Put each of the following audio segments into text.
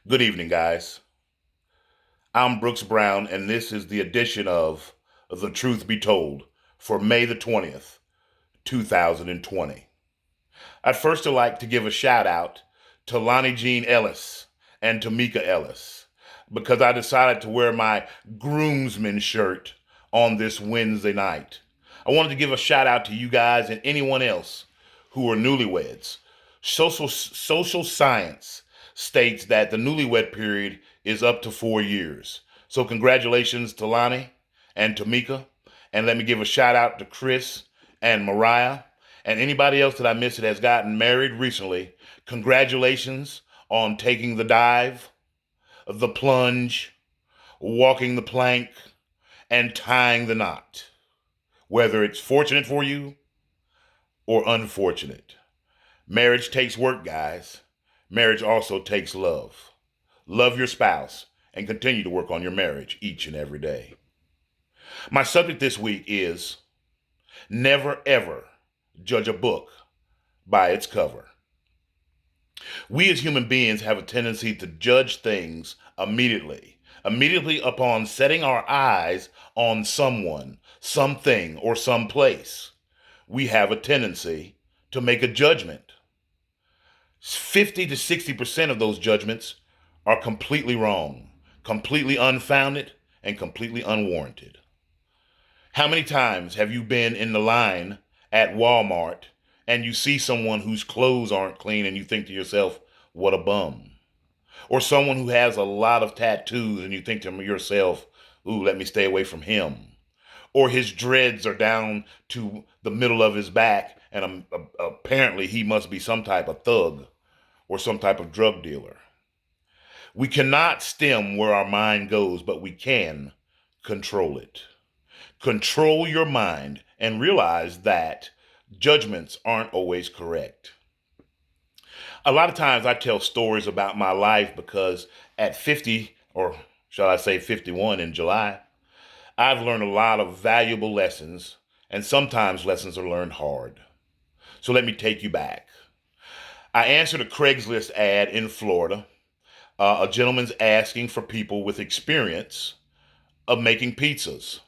Good evening, guys. I'm Brooks Brown, and this is the edition of The Truth Be Told for May the 20th, 2020. I'd first like to give a shout out to Lonnie Jean Ellis and Tamika Ellis because I decided to wear my groomsman shirt on this Wednesday night. I wanted to give a shout out to you guys and anyone else who are newlyweds. Social science states that the newlywed period is up to 4 years. So congratulations to Lonnie and Tamika. And let me give a shout out to Chris and Mariah and anybody else that I missed that has gotten married recently. Congratulations on taking the dive, the plunge, walking the plank, and tying the knot. Whether it's fortunate for you or unfortunate. Marriage takes work, guys. Marriage also takes love. Love your spouse and continue to work on your marriage each and every day. My subject this week is never ever judge a book by its cover. We as human beings have a tendency to judge things immediately upon setting our eyes on someone, something, or someplace. We have a tendency to make a judgment. 50 to 60% of those judgments are completely wrong, completely unfounded, and completely unwarranted. How many times have you been in the line at Walmart and you see someone whose clothes aren't clean and you think to yourself, what a bum? Or someone who has a lot of tattoos and you think to yourself, ooh, let me stay away from him. Or his dreads are down to the middle of his back and apparently he must be some type of thug or some type of drug dealer. We cannot stem where our mind goes, but we can control it. Control your mind and realize that judgments aren't always correct. A lot of times I tell stories about my life because at 50, or shall I say 51 in July, I've learned a lot of valuable lessons, and sometimes lessons are learned hard. So let me take you back. I answered a Craigslist ad in Florida. A gentleman's asking for people with experience of making pizzas.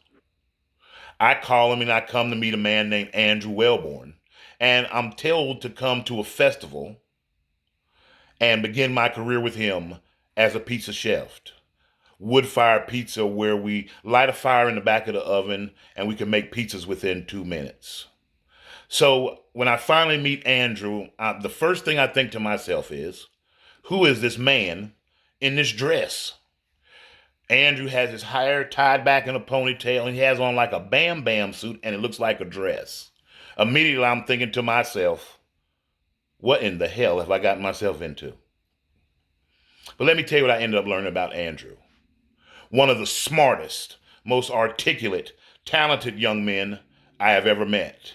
I call him and I come to meet a man named Andrew Wellborn. And I'm told to come to a festival and begin my career with him as a pizza chef. Wood fire pizza where we light a fire in the back of the oven and we can make pizzas within 2 minutes. So when I finally meet Andrew, the first thing I think to myself is, who is this man in this dress? Andrew has his hair tied back in a ponytail and he has on like a Bam Bam suit and it looks like a dress. Immediately I'm thinking to myself, what in the hell have I gotten myself into? But let me tell you what I ended up learning about Andrew. One of the smartest, most articulate, talented young men I have ever met.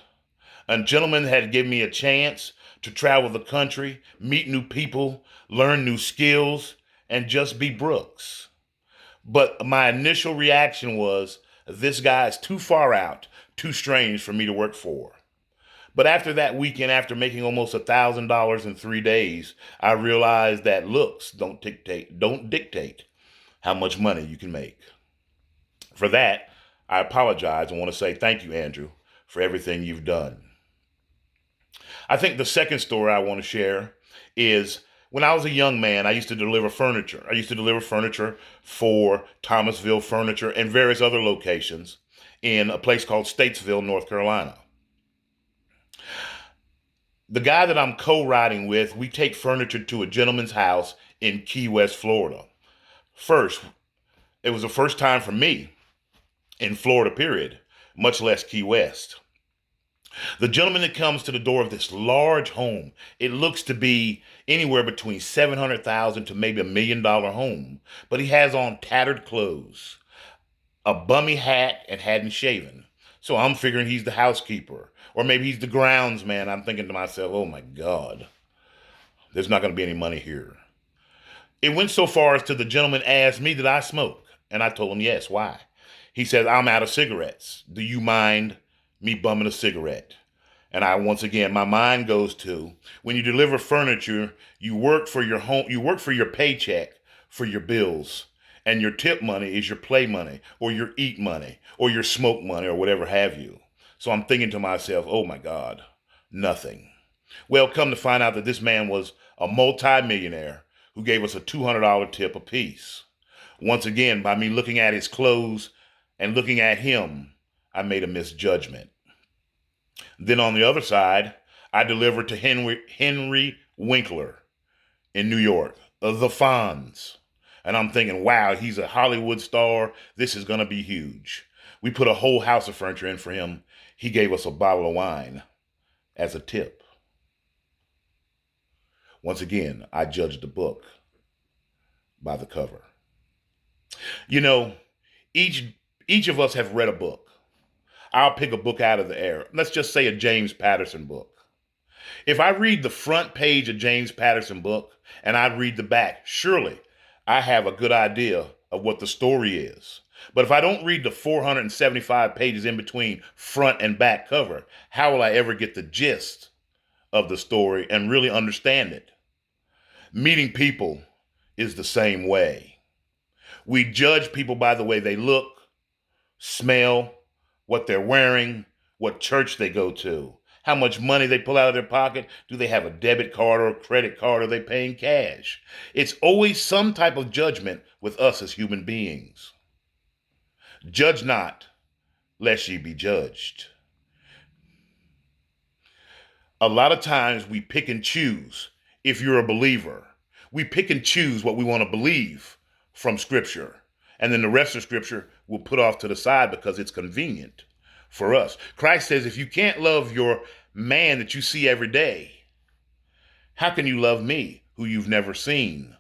A gentleman had given me a chance to travel the country, meet new people, learn new skills, and just be Brooks. But my initial reaction was, this guy is too far out, too strange for me to work for. But after that weekend, after making almost $1,000 in 3 days, I realized that looks don't dictate how much money you can make. For that, I apologize and want to say thank you, Andrew, for everything you've done. I think the second story I want to share is when I was a young man, I used to deliver furniture. I used to deliver furniture for Thomasville Furniture and various other locations in a place called Statesville, North Carolina. The guy that I'm co-riding with, we take furniture to a gentleman's house in Key West, Florida. First, it was the first time for me in Florida, period, much less Key West. The gentleman that comes to the door of this large home, it looks to be anywhere between 700,000 to maybe $1 million home, but he has on tattered clothes, a bummy hat, and hadn't shaven. So I'm figuring he's the housekeeper, or maybe he's the groundsman. I'm thinking to myself, oh my God, there's not going to be any money here. It went so far as to the gentleman asked me, did I smoke? And I told him yes. Why? He said, I'm out of cigarettes. Do you mind me bumming a cigarette? And once again, my mind goes to, when you deliver furniture, you work for your home, you work for your paycheck, for your bills. And your tip money is your play money or your eat money or your smoke money or whatever have you. So I'm thinking to myself, oh my God, nothing. Well, come to find out that this man was a multi-millionaire who gave us a $200 tip apiece. Once again, by me looking at his clothes and looking at him, I made a misjudgment. Then on the other side, I delivered to Henry Winkler in New York, the Fonz. And I'm thinking, wow, he's a Hollywood star. This is going to be huge. We put a whole house of furniture in for him. He gave us a bottle of wine as a tip. Once again, I judged the book by the cover. You know, each of us have read a book. I'll pick a book out of the air. Let's just say a James Patterson book. If I read the front page of James Patterson book and I read the back, surely I have a good idea of what the story is. But if I don't read the 475 pages in between front and back cover, how will I ever get the gist of the story and really understand it? Meeting people is the same way. We judge people by the way they look, smell, what they're wearing, what church they go to, how much money they pull out of their pocket. Do they have a debit card or a credit card? Are they paying cash? It's always some type of judgment with us as human beings. Judge not, lest ye be judged. A lot of times we pick and choose. If you're a believer, we pick and choose what we want to believe from Scripture. And then the rest of Scripture we'll put off to the side because it's convenient for us. Christ says, if you can't love your man that you see every day, how can you love me who you've never seen?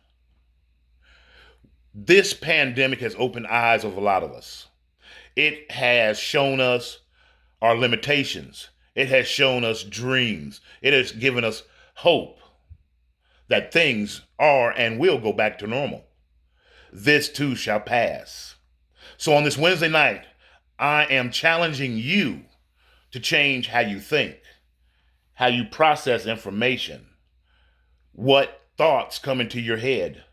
This pandemic has opened eyes of a lot of us. It has shown us our limitations. It has shown us dreams. It has given us hope that things are and will go back to normal. This too shall pass. So on this Wednesday night, I am challenging you to change how you think, how you process information, what thoughts come into your head,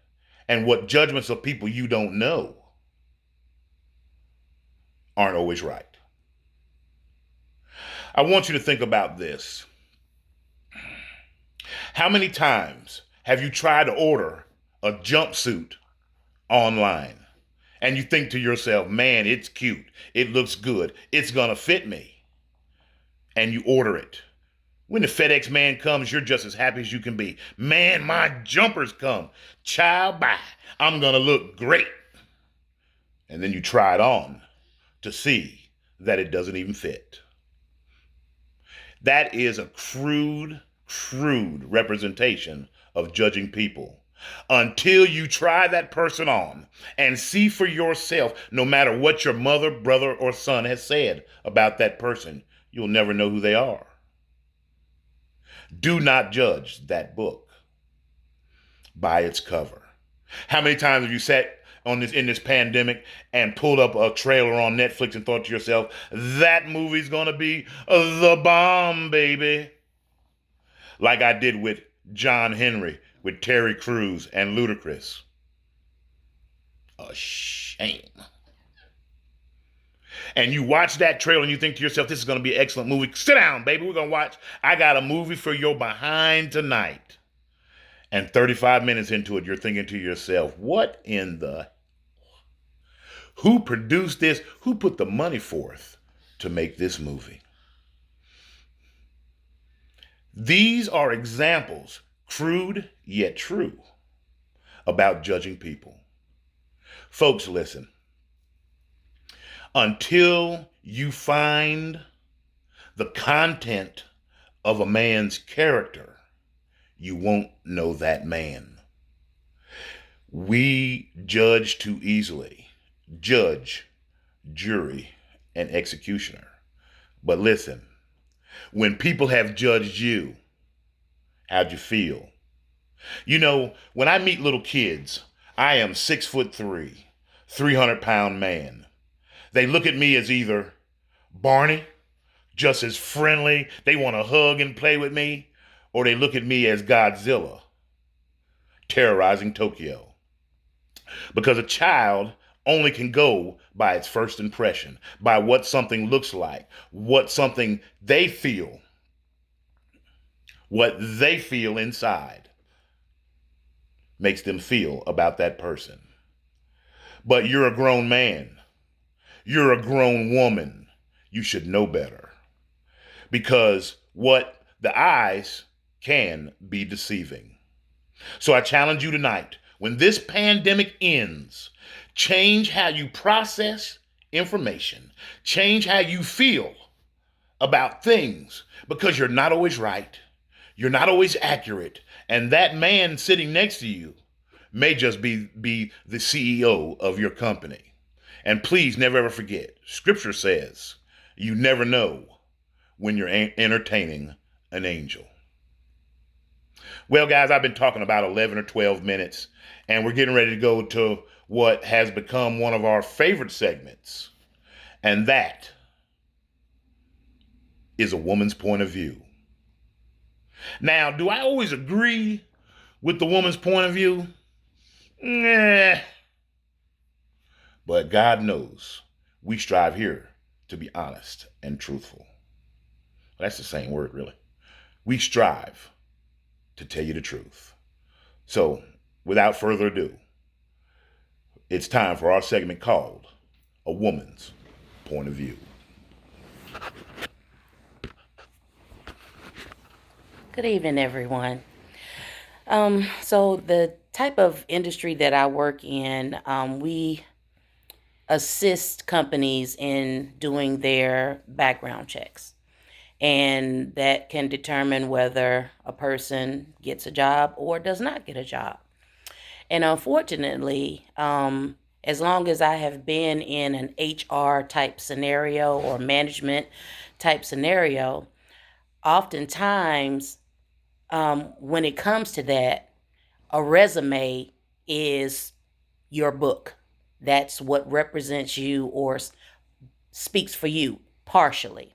and what judgments of people you don't know aren't always right. I want you to think about this. How many times have you tried to order a jumpsuit online and you think to yourself, man, it's cute, it looks good, it's gonna fit me, and you order it? When the FedEx man comes, you're just as happy as you can be. Man, my jumpers come. Child, bye. I'm gonna look great. And then you try it on to see that it doesn't even fit. That is a crude representation of judging people. Until you try that person on and see for yourself, no matter what your mother, brother, or son has said about that person, you'll never know who they are. Do not judge that book by its cover. How many times have you sat in this pandemic and pulled up a trailer on Netflix and thought to yourself, that movie's gonna be the bomb, baby? Like I did with John Henry, with Terry Crews and Ludacris. A shame. And you watch that trailer and you think to yourself, this is going to be an excellent movie. Sit down, baby. We're going to watch. I got a movie for your behind tonight. And 35 minutes into it, you're thinking to yourself, what in the... Who produced this? Who put the money forth to make this movie? These are examples, crude yet true, about judging people. Folks, listen. Until you find the content of a man's character, you won't know that man. We judge too easily. Judge, jury, and executioner. But listen, when people have judged you, how'd you feel? You know, when I meet little kids, I am 6'3", 300-pound man. They look at me as either Barney, just as friendly, they want to hug and play with me, or they look at me as Godzilla, terrorizing Tokyo. Because a child only can go by its first impression, by what something looks like, what something they feel, what they feel inside makes them feel about that person. But you're a grown man. You're a grown woman. You should know better. Because what the eyes can be deceiving. So I challenge you tonight, when this pandemic ends, change how you process information. Change how you feel about things, because you're not always right. You're not always accurate. And that man sitting next to you may just be the CEO of your company. And please never ever forget, scripture says, you never know when you're entertaining an angel. Well, guys, I've been talking about 11 or 12 minutes, and we're getting ready to go to what has become one of our favorite segments, and that is a woman's point of view. Now, do I always agree with the woman's point of view? Nah. But God knows we strive here to be honest and truthful. That's the same word, really. We strive to tell you the truth. So, without further ado, it's time for our segment called A Woman's Point of View. Good evening, everyone. So the type of industry that I work in, we assist companies in doing their background checks. And that can determine whether a person gets a job or does not get a job. And unfortunately, as long as I have been in an HR type scenario or management type scenario, oftentimes when it comes to that, a resume is your book. That's what represents you or speaks for you partially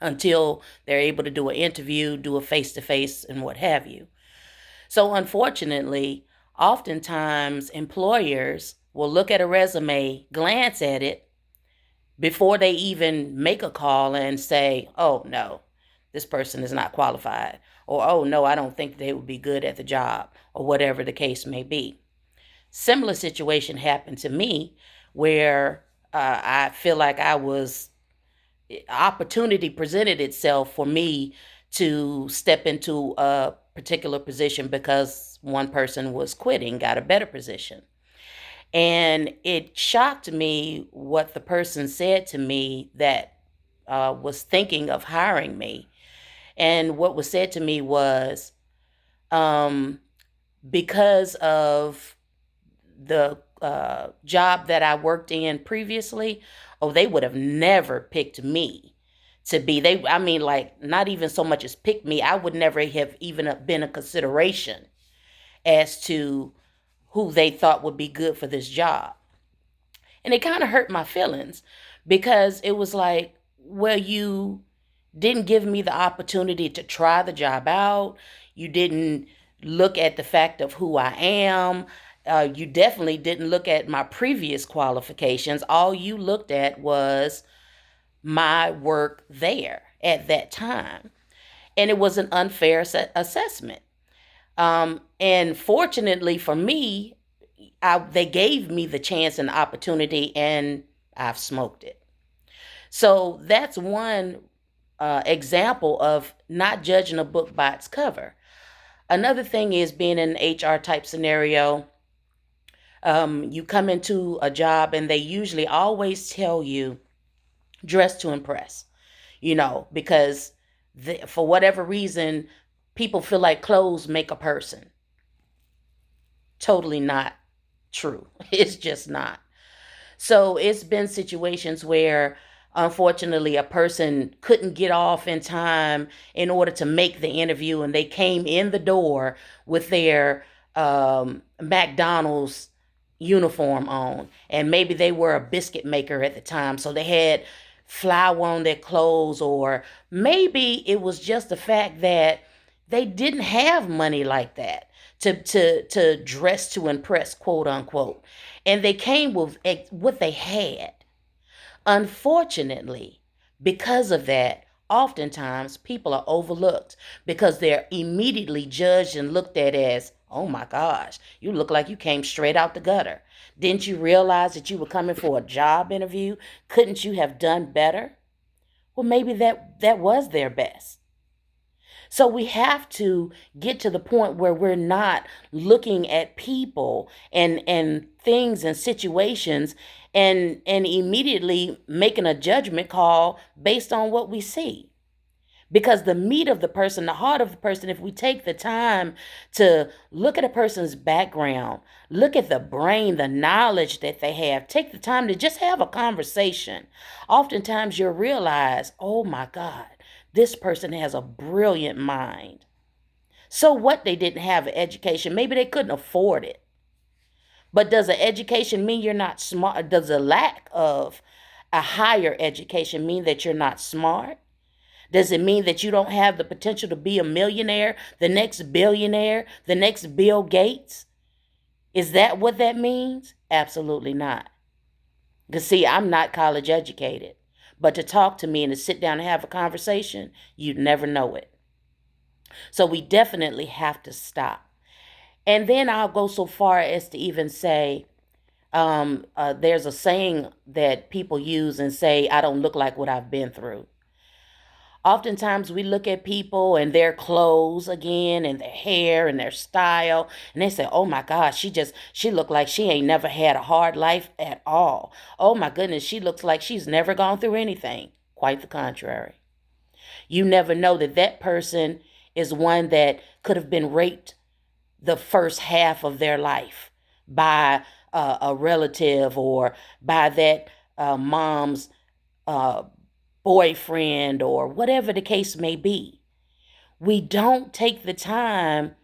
until they're able to do an interview, do a face-to-face, and what have you. So unfortunately, oftentimes employers will look at a resume, glance at it before they even make a call and say, oh, no, this person is not qualified. Or, oh, no, I don't think they would be good at the job, or whatever the case may be. Similar situation happened to me where I feel like opportunity presented itself for me to step into a particular position because one person was quitting, got a better position. And it shocked me what the person said to me that was thinking of hiring me. And what was said to me was, because of the job that I worked in previously, oh, they would have never picked me to be, like not even so much as picked me, I would never have even been a consideration as to who they thought would be good for this job. And it kind of hurt my feelings because it was like, well, you didn't give me the opportunity to try the job out. You didn't look at the fact of who I am. You definitely didn't look at my previous qualifications. All you looked at was my work there at that time. And it was an unfair assessment. And fortunately for me, they gave me the chance and the opportunity, and I've smoked it. So that's one example of not judging a book by its cover. Another thing is being in an HR type scenario. You come into a job and they usually always tell you dress to impress, because for whatever reason, people feel like clothes make a person. Totally not true. It's just not. So it's been situations where unfortunately a person couldn't get off in time in order to make the interview, and they came in the door with their McDonald's uniform on, and maybe they were a biscuit maker at the time, so they had flour on their clothes, or maybe it was just the fact that they didn't have money like that to dress to impress, quote unquote. And they came with what they had. Unfortunately, because of that, oftentimes people are overlooked because they're immediately judged and looked at as, oh my gosh, you look like you came straight out the gutter. Didn't you realize that you were coming for a job interview? Couldn't you have done better? Well, maybe that was their best. So we have to get to the point where we're not looking at people and things and situations and immediately making a judgment call based on what we see. Because the meat of the person, the heart of the person, if we take the time to look at a person's background, look at the brain, the knowledge that they have, take the time to just have a conversation, oftentimes you'll realize, oh my God, this person has a brilliant mind. So what, they didn't have an education? Maybe they couldn't afford it. But does an education mean you're not smart? Does a lack of a higher education mean that you're not smart? Does it mean that you don't have the potential to be a millionaire, the next billionaire, the next Bill Gates? Is that what that means? Absolutely not. Because see, I'm not college educated. But to talk to me and to sit down and have a conversation, you'd never know it. So we definitely have to stop. And then I'll go so far as to even say, there's a saying that people use and say, I don't look like what I've been through. Oftentimes we look at people and their clothes again and their hair and their style, and they say, oh my gosh, she looked like she ain't never had a hard life at all. Oh my goodness, she looks like she's never gone through anything. Quite the contrary. You never know that that person is one that could have been raped the first half of their life by a relative or by that mom's boyfriend or whatever the case may be. We don't take the time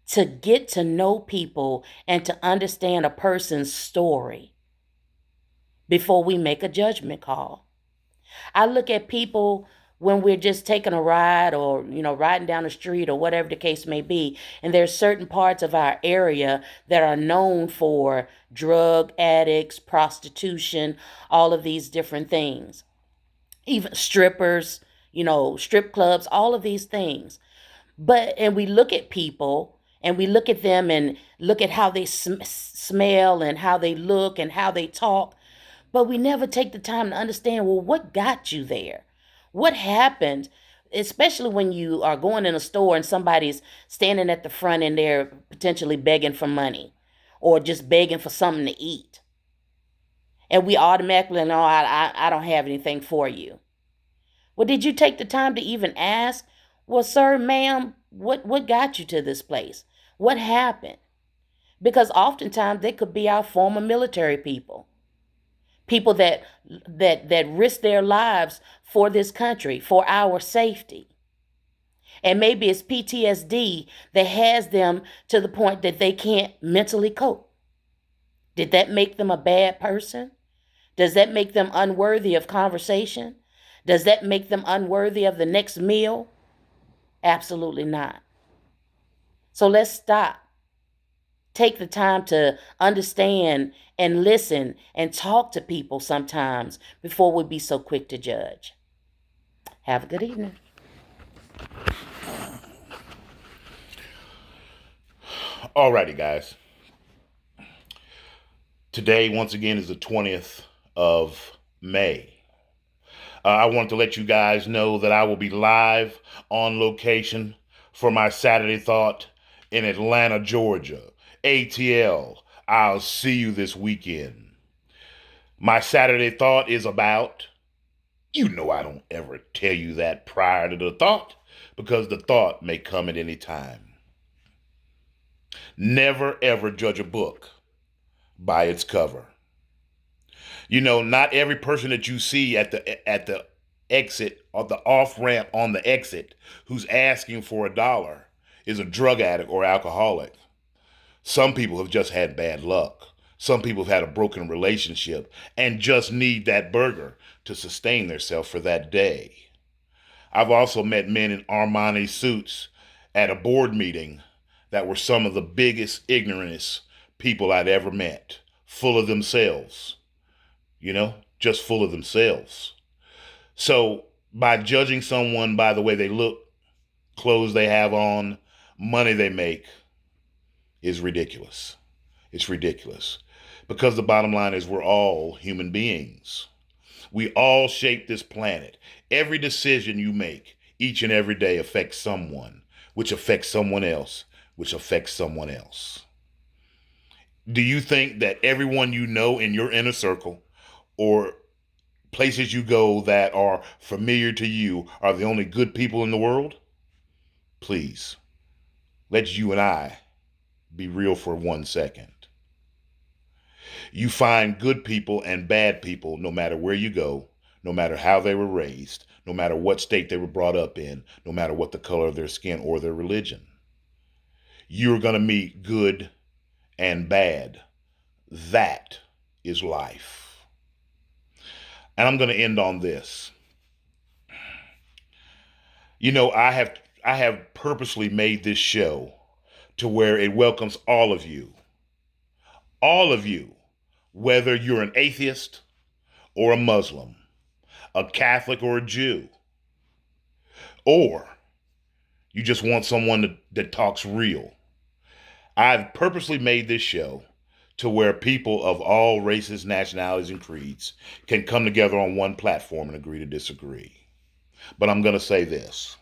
to get to know people and to understand a person's story before we make a judgment call. I look at people when we're just taking a ride or, riding down the street or whatever the case may be, and there's certain parts of our area that are known for drug addicts, prostitution, all of these different things. Even strippers, strip clubs, all of these things. And we look at people and we look at them and look at how they smell and how they look and how they talk. But we never take the time to understand, well, what got you there? What happened? Especially when you are going in a store and somebody's standing at the front and they're potentially begging for money or just begging for something to eat. And we automatically know, I don't have anything for you. Well, did you take the time to even ask, well, sir, ma'am, what got you to this place? What happened? Because oftentimes they could be our former military people. People that risk their lives for this country, for our safety. And maybe it's PTSD that has them to the point that they can't mentally cope. Did that make them a bad person? Does that make them unworthy of conversation? Does that make them unworthy of the next meal? Absolutely not. So let's stop. Take the time to understand and listen and talk to people sometimes before we be so quick to judge. Have a good evening. Alrighty, guys. Today, once again, is the 20th of May. I want to let you guys know that I will be live on location for my Saturday Thought in Atlanta, Georgia. ATL, I'll see you this weekend. My Saturday Thought is about, I don't ever tell you that prior to the thought, because the thought may come at any time. Never ever judge a book by its cover. Not every person that you see at the exit or the off ramp on the exit who's asking for $1 is a drug addict or alcoholic. Some people have just had bad luck. Some people have had a broken relationship and just need that burger to sustain themselves for that day. I've also met men in Armani suits at a board meeting that were some of the biggest, ignorantest people I'd ever met, full of themselves, just full of themselves. So by judging someone by the way they look, clothes they have on, money they make, is ridiculous. It's ridiculous. Because the bottom line is we're all human beings. We all shape this planet. Every decision you make each and every day affects someone, which affects someone else, which affects someone else. Do you think that everyone you know in your inner circle or places you go that are familiar to you are the only good people in the world? Please, let's you and I be real for 1 second. You find good people and bad people no matter where you go, no matter how they were raised, no matter what state they were brought up in, no matter what the color of their skin or their religion. You're going to meet good and bad. That is life. And I'm going to end on this. I have purposely made this show to where it welcomes all of you. All of you, whether you're an atheist or a Muslim, a Catholic or a Jew, or you just want someone that talks real. I've purposely made this show to where people of all races, nationalities, and creeds can come together on one platform and agree to disagree. But I'm going to say this.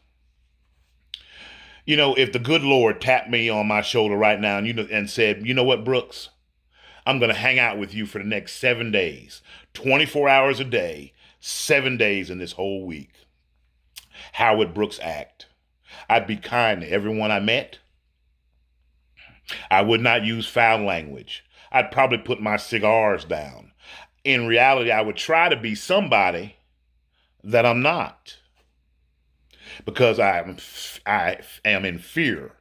If the good Lord tapped me on my shoulder right now and said, you know what, Brooks? I'm going to hang out with you for the next 7 days, 24 hours a day, 7 days in this whole week. How would Brooks act? I'd be kind to everyone I met. I would not use foul language. I'd probably put my cigars down. In reality, I would try to be somebody that I'm not, because I am in fear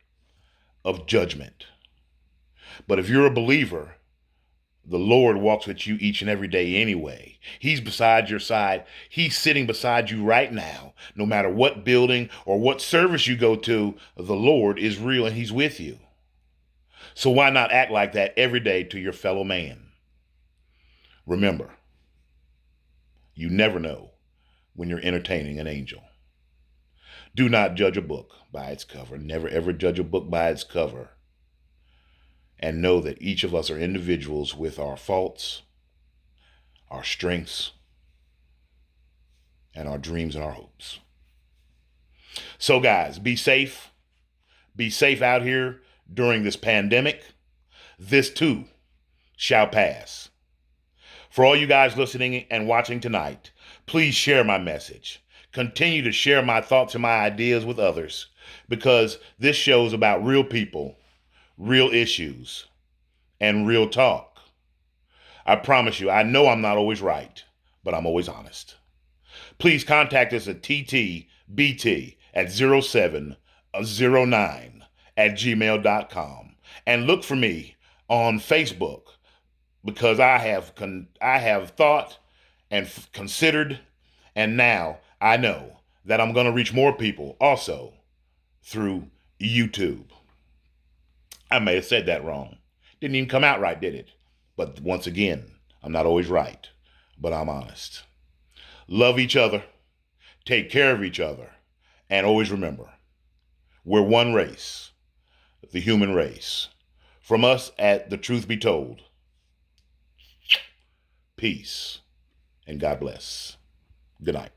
of judgment. But if you're a believer, the Lord walks with you each and every day anyway. He's beside your side. He's sitting beside you right now. No matter what building or what service you go to, the Lord is real and he's with you. So why not act like that every day to your fellow man? Remember, you never know when you're entertaining an angel. Do not judge a book by its cover. Never ever judge a book by its cover. And know that each of us are individuals with our faults, our strengths, and our dreams and our hopes. So guys, be safe. Be safe out here during this pandemic. This too shall pass. For all you guys listening and watching tonight, please share my message. Continue to share my thoughts and my ideas with others, because this show is about real people, real issues, and real talk. I promise you, I know I'm not always right, but I'm always honest. Please contact us at ttbt@0709@gmail.com and look for me on Facebook, because I have thought and considered, and now I know that I'm going to reach more people also through YouTube. I may have said that wrong. Didn't even come out right, did it? But once again, I'm not always right, but I'm honest. Love each other, take care of each other, and always remember, we're one race, the human race. From us at The Truth Be Told, peace and God bless. Good night.